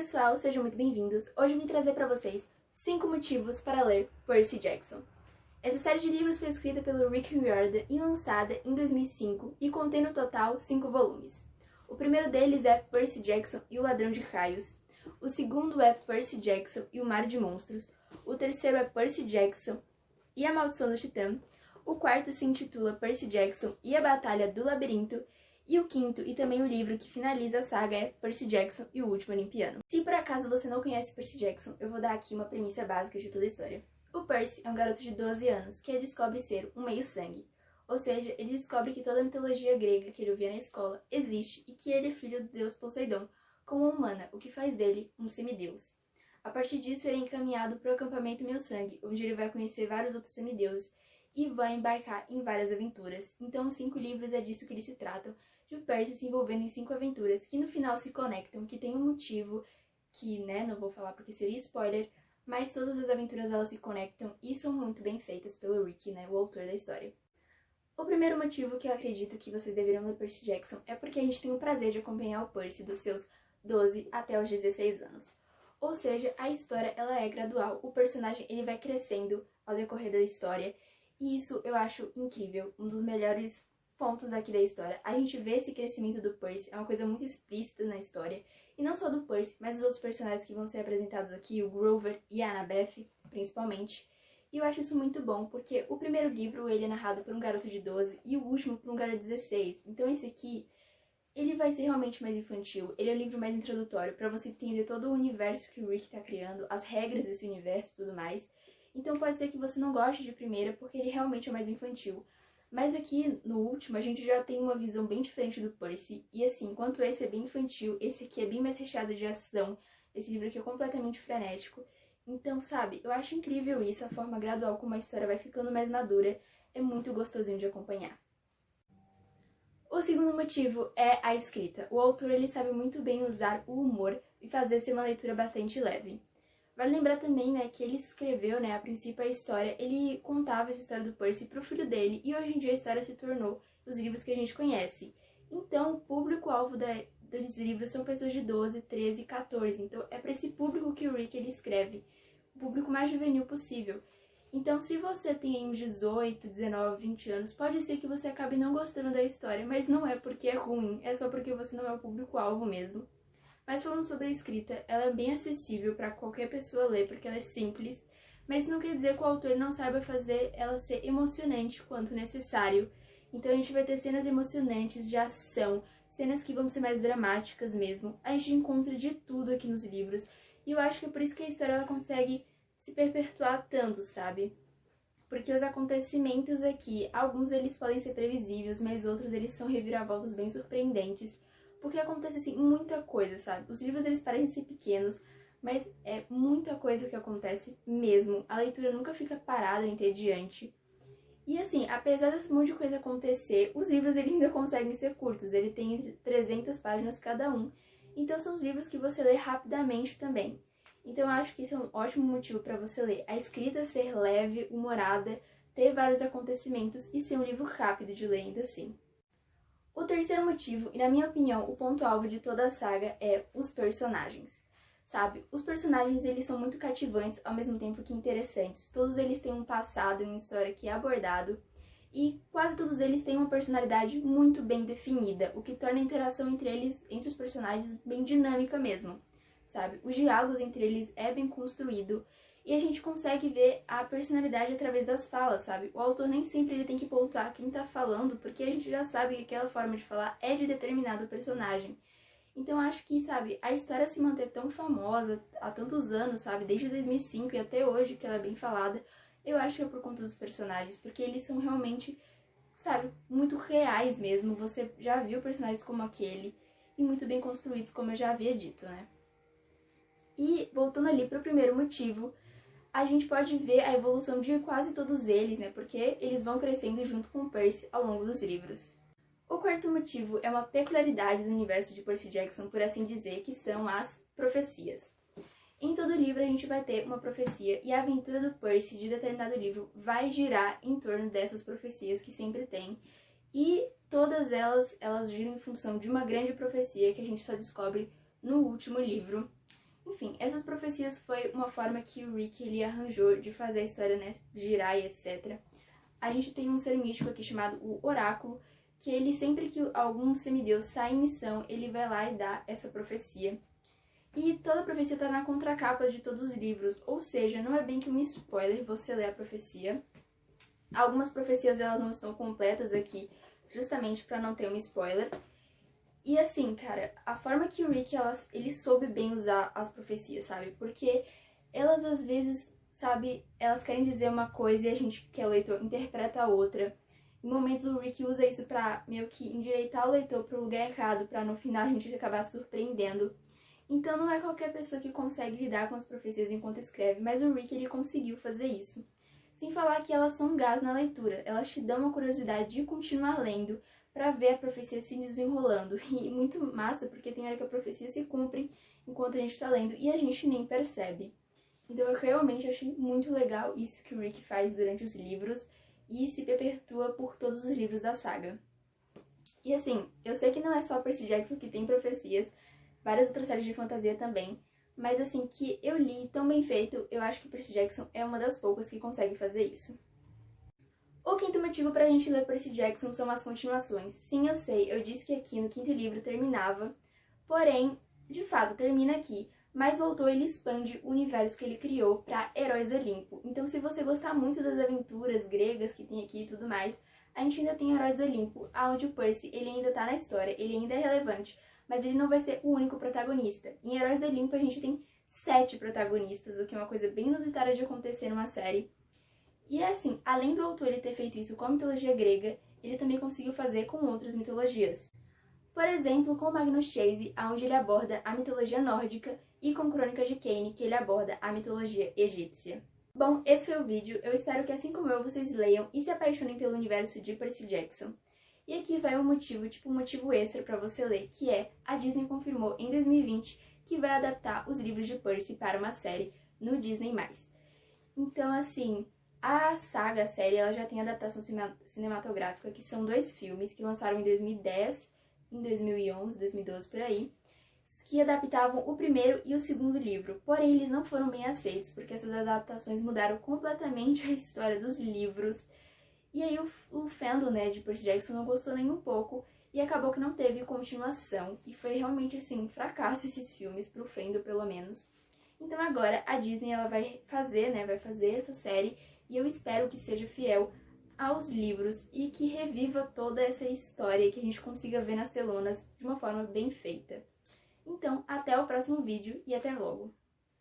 pessoal, sejam muito bem-vindos. Hoje eu vim trazer para vocês 5 motivos para ler Percy Jackson. Essa série de livros foi escrita pelo Rick Riordan e lançada em 2005 e contém no total 5 volumes. O primeiro deles é Percy Jackson e o Ladrão de Raios. O segundo é Percy Jackson e o Mar de Monstros. O terceiro é Percy Jackson e a Maldição do Titã. O quarto se intitula Percy Jackson e a Batalha do Labirinto. E o quinto, e também o livro que finaliza a saga, é Percy Jackson e o Último Olimpiano. Se por acaso você não conhece Percy Jackson, eu vou dar aqui uma premissa básica de toda a história. O Percy é um garoto de 12 anos que descobre ser um meio-sangue. Ou seja, ele descobre que toda a mitologia grega que ele ouvia na escola existe e que ele é filho do deus Poseidon, como humana, o que faz dele um semideus. A partir disso, ele é encaminhado para o acampamento meio-sangue, onde ele vai conhecer vários outros semideuses e vai embarcar em várias aventuras. Então, os 5 livros é disso que eles se tratam, de Percy se envolvendo em 5 aventuras que no final se conectam, que tem um motivo que, não vou falar porque seria spoiler, mas todas as aventuras elas se conectam e são muito bem feitas pelo Rick, o autor da história. O primeiro motivo que eu acredito que vocês deveriam ler Percy Jackson é porque a gente tem o prazer de acompanhar o Percy dos seus 12 até os 16 anos. Ou seja, a história ela é gradual, o personagem ele vai crescendo ao decorrer da história e isso eu acho incrível, um dos melhores pontos aqui da história. A gente vê esse crescimento do Percy, é uma coisa muito explícita na história, e não só do Percy, mas dos outros personagens que vão ser apresentados aqui, o Grover e a Annabeth, principalmente. E eu acho isso muito bom, porque o primeiro livro ele é narrado por um garoto de 12 e o último por um garoto de 16. Então esse aqui, ele vai ser realmente mais infantil, ele é um livro mais introdutório, para você entender todo o universo que o Rick tá criando, as regras desse universo e tudo mais. Então pode ser que você não goste de primeira, porque ele realmente é mais infantil. Mas aqui, no último, a gente já tem uma visão bem diferente do Percy. E assim, enquanto esse é bem infantil, esse aqui é bem mais recheado de ação. Esse livro aqui é completamente frenético. Então, sabe, eu acho incrível isso, a forma gradual como a história vai ficando mais madura. É muito gostosinho de acompanhar. O segundo motivo é a escrita. O autor ele sabe muito bem usar o humor e fazer ser uma leitura bastante leve. Vale lembrar também, que ele escreveu, a princípio a história, ele contava essa história do Percy pro filho dele, e hoje em dia a história se tornou os livros que a gente conhece. Então, o público-alvo dos livros são pessoas de 12, 13, 14, então é para esse público que o Rick ele escreve, o público mais juvenil possível. Então, se você tem uns 18, 19, 20 anos, pode ser que você acabe não gostando da história, mas não é porque é ruim, é só porque você não é o público-alvo mesmo. Mas falando sobre a escrita, ela é bem acessível para qualquer pessoa ler, porque ela é simples, mas isso não quer dizer que o autor não saiba fazer ela ser emocionante quanto necessário. Então a gente vai ter cenas emocionantes de ação, cenas que vão ser mais dramáticas mesmo. A gente encontra de tudo aqui nos livros, e eu acho que é por isso que a história ela consegue se perpetuar tanto, sabe? Porque os acontecimentos aqui, alguns eles podem ser previsíveis, mas outros eles são reviravoltas bem surpreendentes. Porque acontece, assim, muita coisa, sabe? Os livros, eles parecem ser pequenos, mas é muita coisa que acontece mesmo. A leitura nunca fica parada, entediante. E, assim, apesar desse monte de coisa acontecer, os livros, eles ainda conseguem ser curtos. Ele tem entre 300 páginas cada um. Então, são os livros que você lê rapidamente também. Então, eu acho que isso é um ótimo motivo para você ler. A escrita ser leve, humorada, ter vários acontecimentos e ser um livro rápido de ler ainda assim. O terceiro motivo, e na minha opinião, o ponto-alvo de toda a saga é os personagens, sabe? Os personagens, eles são muito cativantes, ao mesmo tempo que interessantes. Todos eles têm um passado e uma história que é abordado, e quase todos eles têm uma personalidade muito bem definida, o que torna a interação entre eles, entre os personagens, bem dinâmica mesmo, sabe? Os diálogos entre eles é bem construído, e a gente consegue ver a personalidade através das falas, sabe? O autor nem sempre ele tem que pontuar quem tá falando, porque a gente já sabe que aquela forma de falar é de determinado personagem. Então acho que, sabe, a história se manter tão famosa há tantos anos, sabe? Desde 2005 e até hoje que ela é bem falada, eu acho que é por conta dos personagens, porque eles são realmente, sabe, muito reais mesmo. Você já viu personagens como aquele e muito bem construídos, como eu já havia dito, E voltando ali pro primeiro motivo, a gente pode ver a evolução de quase todos eles, porque eles vão crescendo junto com Percy ao longo dos livros. O quarto motivo é uma peculiaridade do universo de Percy Jackson, por assim dizer, que são as profecias. Em todo livro a gente vai ter uma profecia e a aventura do Percy de determinado livro vai girar em torno dessas profecias que sempre tem. E todas elas giram em função de uma grande profecia que a gente só descobre no último livro. Enfim, essas profecias foi uma forma que o Rick ele arranjou de fazer a história, né, girar e etc. A gente tem um ser místico aqui chamado o Oráculo, que ele, sempre que algum semideus sai em missão, ele vai lá e dá essa profecia. E toda a profecia tá na contracapa de todos os livros, ou seja, não é bem que um spoiler você ler a profecia. Algumas profecias elas não estão completas aqui, justamente para não ter um spoiler. E assim, cara, a forma que o Rick, ele soube bem usar as profecias, sabe? Porque elas às vezes, sabe, elas querem dizer uma coisa e a gente, que é leitor, interpreta a outra. Em momentos o Rick usa isso pra meio que endireitar o leitor pro lugar errado, pra no final a gente acabar se surpreendendo. Então não é qualquer pessoa que consegue lidar com as profecias enquanto escreve, mas o Rick ele conseguiu fazer isso. Sem falar que elas são um gás na leitura, elas te dão uma curiosidade de continuar lendo pra ver a profecia se desenrolando. E muito massa, porque tem hora que a profecia se cumpre enquanto a gente tá lendo e a gente nem percebe. Então eu realmente achei muito legal isso que o Rick faz durante os livros e se perpetua por todos os livros da saga. E assim, eu sei que não é só Percy Jackson que tem profecias, várias outras séries de fantasia também, mas assim, que eu li tão bem feito, eu acho que Percy Jackson é uma das poucas que consegue fazer isso. O quinto motivo pra gente ler Percy Jackson são as continuações. Sim, eu sei, eu disse que aqui no quinto livro terminava, porém, de fato, termina aqui, mas o autor ele expande o universo que ele criou para Heróis do Olimpo. Então, se você gostar muito das aventuras gregas que tem aqui e tudo mais, a gente ainda tem Heróis do Olimpo, onde o Percy ele ainda tá na história, ele ainda é relevante, mas ele não vai ser o único protagonista. Em Heróis do Olimpo a gente tem 7 protagonistas, o que é uma coisa bem inusitada de acontecer numa série. E assim, além do autor ele ter feito isso com a mitologia grega, ele também conseguiu fazer com outras mitologias. Por exemplo, com Magnus Chase, onde ele aborda a mitologia nórdica, e com Crônicas de Kane, que ele aborda a mitologia egípcia. Bom, esse foi o vídeo, eu espero que assim como eu, vocês leiam e se apaixonem pelo universo de Percy Jackson. E aqui vai um motivo, tipo um motivo extra pra você ler, que é, a Disney confirmou em 2020 que vai adaptar os livros de Percy para uma série no Disney+. Então assim, a saga, a série, ela já tem adaptação cinematográfica, que são 2 filmes que lançaram em 2010, em 2011, 2012, por aí, que adaptavam o primeiro e o segundo livro, porém eles não foram bem aceitos, porque essas adaptações mudaram completamente a história dos livros, e aí o fandom, né, de Percy Jackson não gostou nem um pouco, e acabou que não teve continuação, e foi realmente, assim, um fracasso esses filmes, pro fandom pelo menos. Então agora a Disney, ela vai fazer, né, vai fazer essa série, e eu espero que seja fiel aos livros e que reviva toda essa história e que a gente consiga ver nas telonas de uma forma bem feita. Então, até o próximo vídeo e até logo!